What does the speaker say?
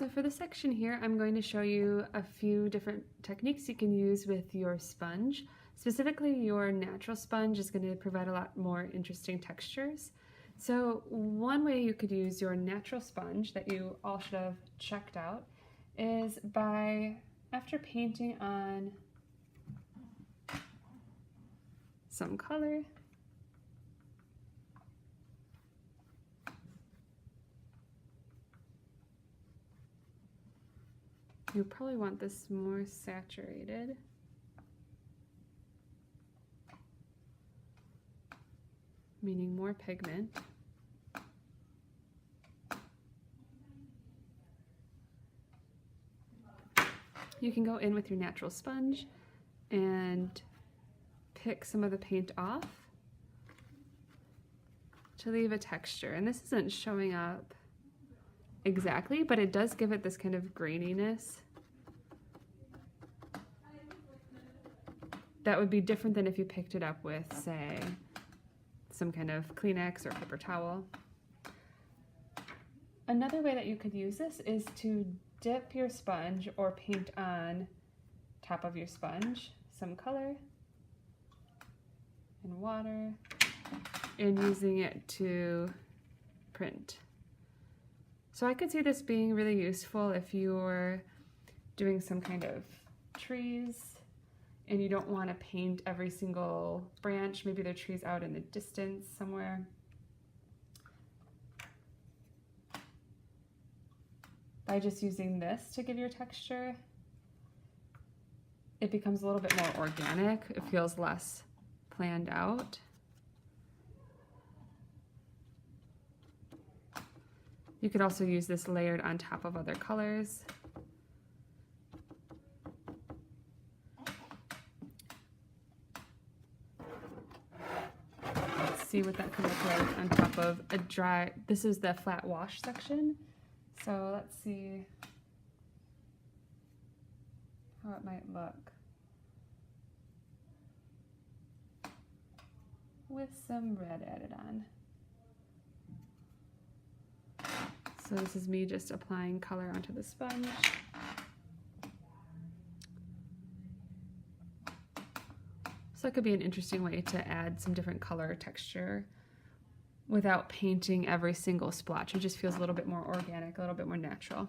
So for this section here, I'm going to show you a few different techniques you can use with your sponge. Specifically, your natural sponge is going to provide a lot more interesting textures. So one way you could use your natural sponge that you all should have checked out is by, after painting on some color, you probably want this more saturated. Meaning more pigment. You can go in with your natural sponge and pick some of the paint off to leave a texture. And this isn't showing up exactly, but it does give it this kind of graininess that would be different than if you picked it up with, say, some kind of Kleenex or paper towel. Another way that you could use this is to dip your sponge or paint on top of your sponge some color and water and using it to print. So I could see this being really useful if you're doing some kind of trees and you don't want to paint every single branch. Maybe there are trees out in the distance somewhere. By just using this to give your texture, it becomes a little bit more organic. It feels less planned out. You could also use this layered on top of other colors. Let's see what that could look like on top of a dry, this is the flat wash section. So let's see how it might look with some red added on. So this is me just applying color onto the sponge. So it could be an interesting way to add some different color texture without painting every single splotch. It just feels a little bit more organic, a little bit more natural.